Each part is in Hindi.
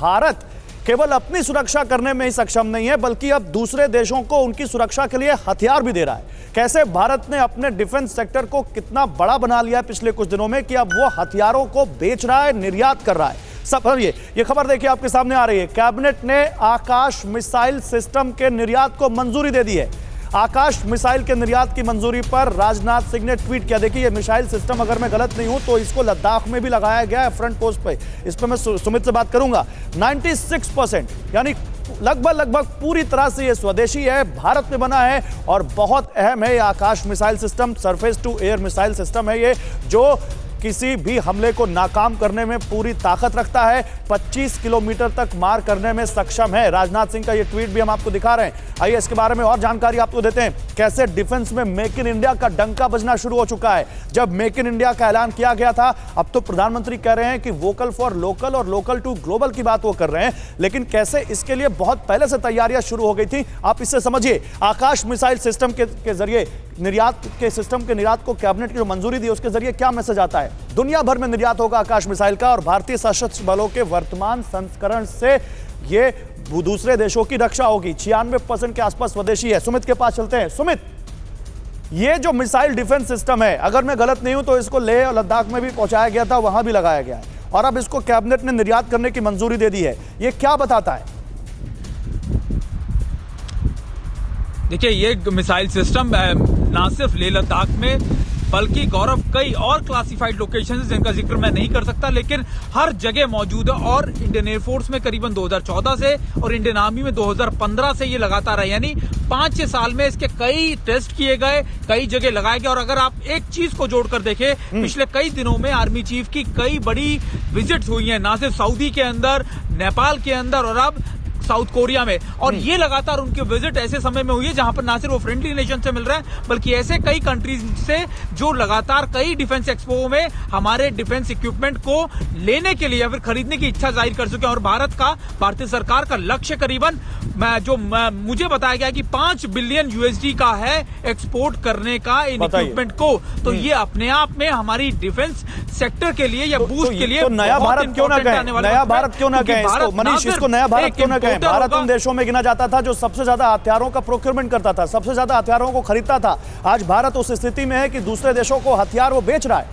भारत केवल अपनी सुरक्षा करने में ही सक्षम नहीं है बल्कि अब दूसरे देशों को उनकी सुरक्षा के लिए हथियार भी दे रहा है। कैसे भारत ने अपने डिफेंस सेक्टर को कितना बड़ा बना लिया है पिछले कुछ दिनों में कि अब वो हथियारों को बेच रहा है, निर्यात कर रहा है। सब ये खबर देखिए आपके सामने आ रही है। कैबिनेट ने आकाश मिसाइल सिस्टम के निर्यात को मंजूरी दे दी है। आकाश मिसाइल के निर्यात की मंजूरी पर राजनाथ सिंह ने ट्वीट किया। देखिए ये मिसाइल सिस्टम, अगर मैं गलत नहीं हूं तो इसको लद्दाख में भी लगाया गया है फ्रंट पोस्ट पे। इस पर मैं सुमित से बात करूंगा। 96% यानी लगभग पूरी तरह से ये स्वदेशी है, भारत में बना है और बहुत अहम है। ये Akash missile system surface to air missile system है ये, जो किसी भी हमले को नाकाम करने में पूरी ताकत रखता है। 25 किलोमीटर तक मार करने में सक्षम है। राजनाथ सिंह का ये ट्वीट भी हम आपको दिखा रहे हैं। आइए इसके बारे में और जानकारी आपको देते हैं। कैसे डिफेंस में मेक इन इंडिया का डंका बजना शुरू हो चुका है। जब मेक इन इंडिया का ऐलान किया गया था, अब तो प्रधानमंत्री कह रहे हैं कि वोकल फॉर लोकल और लोकल टू ग्लोबल की बात वो कर रहे हैं, लेकिन कैसे इसके लिए बहुत पहले से तैयारियां शुरू हो गई थी। आप इससे समझिए, आकाश मिसाइल सिस्टम के जरिए निर्यात के सिस्टम के निर्यात को कैबिनेट की जो मंजूरी दी उसके जरिए क्या मैसेज आता है। दुनिया भर में निर्यात होगा आकाश मिसाइल का और भारतीय सशस्त्र बलों के वर्तमान संस्करण से ये दूसरे देशों की रक्षा होगी। 96% के आसपास स्वदेशी है। सुमित के पास चलते हैं। सुमित, ये जो मिसाइल डिफेंस सिस्टम है, अगर मैं गलत नहीं हूं तो इसको लेह और लद्दाख में भी पहुंचाया गया था, वहां भी लगाया गया है और अब इसको कैबिनेट ने निर्यात करने की मंजूरी दे दी है। ये क्या बताता है? देखिए, ये मिसाइल सिस्टम ना सिर्फ लेह लद्दाख में बल्कि गौरव कई और क्लासिफाइड लोकेशन है जिनका जिक्र मैं नहीं कर सकता, लेकिन हर जगह मौजूद है। और इंडियन एयरफोर्स में करीबन 2014 से और इंडियन आर्मी में 2015 से ये लगातार है, यानी 5-6 साल में इसके कई टेस्ट किए गए, कई जगह लगाए गए। और अगर आप एक चीज को जोड़कर देखें, पिछले कई दिनों में आर्मी चीफ की कई बड़ी विजिट्स हुई हैं, ना सिर्फ सऊदी के अंदर, नेपाल के अंदर और अब साउथ कोरिया में। और ये लगातार उनकी विजिट ऐसे समय में हुई है जहां पर ना सिर्फ वो फ्रेंडली नेशन से मिल रहे हैं बल्कि ऐसे कई कंट्रीज से जो लगातार कई डिफेंस एक्सपो में हमारे डिफेंस इक्विपमेंट को लेने के लिए या फिर खरीदने की इच्छा जाहिर कर चुके हैं। और भारतीय सरकार का लक्ष्य करीबन मुझे बताया गया कि 5 बिलियन USD का है एक्सपोर्ट करने का इन इक्विपमेंट को। तो ये अपने आप में हमारी डिफेंस सेक्टर के लिए या बूस्ट के लिए नया भारत क्यों ना कहें, नया भारत क्यों ना कहें इसको मनीष, इसको नया भारत क्यों ना कहें। भारत उन देशों में गिना जाता था जो सबसे ज्यादा हथियारों का प्रोक्योरमेंट करता था, सबसे ज्यादा हथियारों को खरीदता था। आज भारत उस स्थिति में है कि दूसरे देशों को हथियार वो बेच रहा है।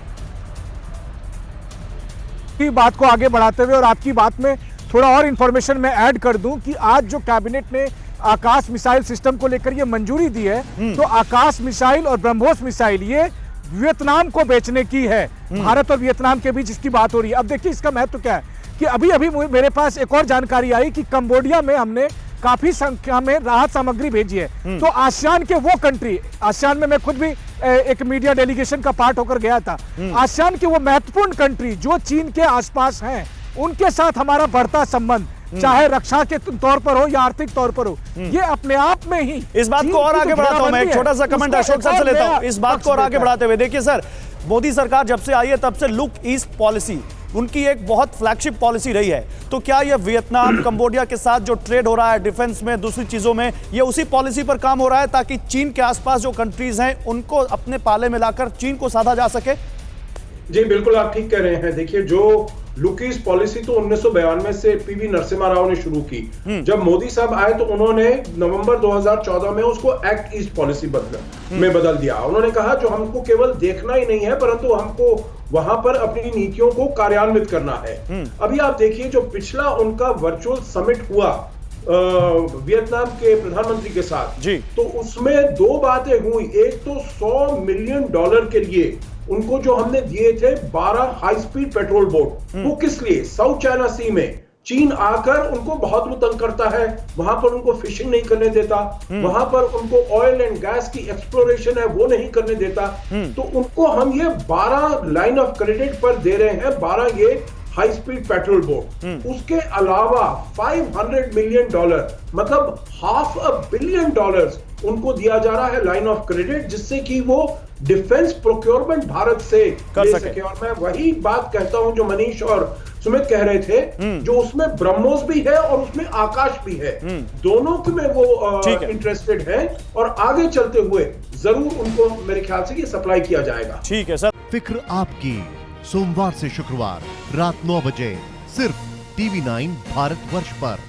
की बात को आगे बढ़ाते हुए और आपकी बात में थोड़ा और इंफॉर्मेशन मैं ऐड कर दूं कि आज जो कैबिनेट ने आकाश मिसाइल सिस्टम को लेकर ये मंजूरी दी है, तो आकाश मिसाइल और ब्रह्मोस मिसाइल ये वियतनाम को बेचने की है। भारत और वियतनाम के बीच इसकी बात हो रही है। अब देखिए इसका महत्व क्या है कि अभी मेरे पास एक और जानकारी आई कि कंबोडिया में हमने काफी संख्या में राहत सामग्री भेजी है। तो आसियान के वो कंट्री, आसियान में मैं खुद भी एक मीडिया डेलीगेशन का पार्ट होकर गया था, आसियान के वो महत्वपूर्ण कंट्री जो चीन के आसपास हैं, उनके साथ हमारा बढ़ता संबंध, चाहे रक्षा के तौर पर हो या आर्थिक तौर पर हो, ये अपने आप में ही इस बात को और आगे बढ़ाता हूं मैं। एक छोटा सा कमेंट अशोक सर से लेता हूं इस बात को और आगे बढ़ाते हुए। देखिए सर, मोदी सरकार जब से आई है तब से लुक ईस्ट पॉलिसी उनकी एक बहुत फ्लैगशिप पॉलिसी रही है। तो क्या ये वियतनाम, कंबोडिया के साथ जो ट्रेड हो रहा है डिफेंस में, दूसरी चीजों में, ये उसी पॉलिसी पर काम हो रहा है ताकि चीन के आसपास जो कंट्रीज हैं उनको अपने पाले में लाकर चीन को साधा जा सके? जी बिल्कुल, आप ठीक कह रहे हैं। देखिए, जो लुक ईस्ट पॉलिसी तो 1992 से पीवी नरसिम्हा राव ने शुरू की। जब मोदी साहब आए तो उन्होंने नवंबर 2014 में उसको एक्ट ईस्ट पॉलिसी में बदल दिया। उन्होंने कहा जो हमको केवल देखना ही नहीं है परंतु हमको वहां पर अपनी नीतियों को कार्यान्वित करना है। अभी आप देखिए, जो पिछला उनका वर्चुअल समिट हुआ वियतनाम के प्रधानमंत्री के साथ जी, तो उसमें 2 बातें हुई। एक तो $100 मिलियन के लिए उनको जो हमने दिए थे 12 हाई स्पीड पेट्रोल बोट, वो किस लिए? साउथ चाइना सी में चीन आकर उनको बहुत तंग करता है, वहां पर उनको फिशिंग नहीं करने देता, वहां पर उनको ऑयल एंड गैस की एक्सप्लोरेशन है वो नहीं करने देता। तो उनको हम ये 12 लाइन ऑफ क्रेडिट पर दे रहे हैं, 12 ये हाई स्पीड पेट्रोल बोट। उसके अलावा $500 मिलियन मतलब $500 मिलियन उनको दिया जा रहा है लाइन ऑफ क्रेडिट, जिससे कि वो डिफेंस प्रोक्योरमेंट भारत से कर सके। और मैं वही बात कहता हूं जो मनीष और सुमित कह रहे थे, जो उसमें ब्रह्मोस भी है और उसमें आकाश भी है, दोनों में वो इंटरेस्टेड है और आगे चलते हुए जरूर उनको मेरे ख्याल से ये सप्लाई किया जाएगा। ठीक है सर। फिक्र आपकी, सोमवार से शुक्रवार रात 9 बजे सिर्फ TV9 भारतवर्ष पर।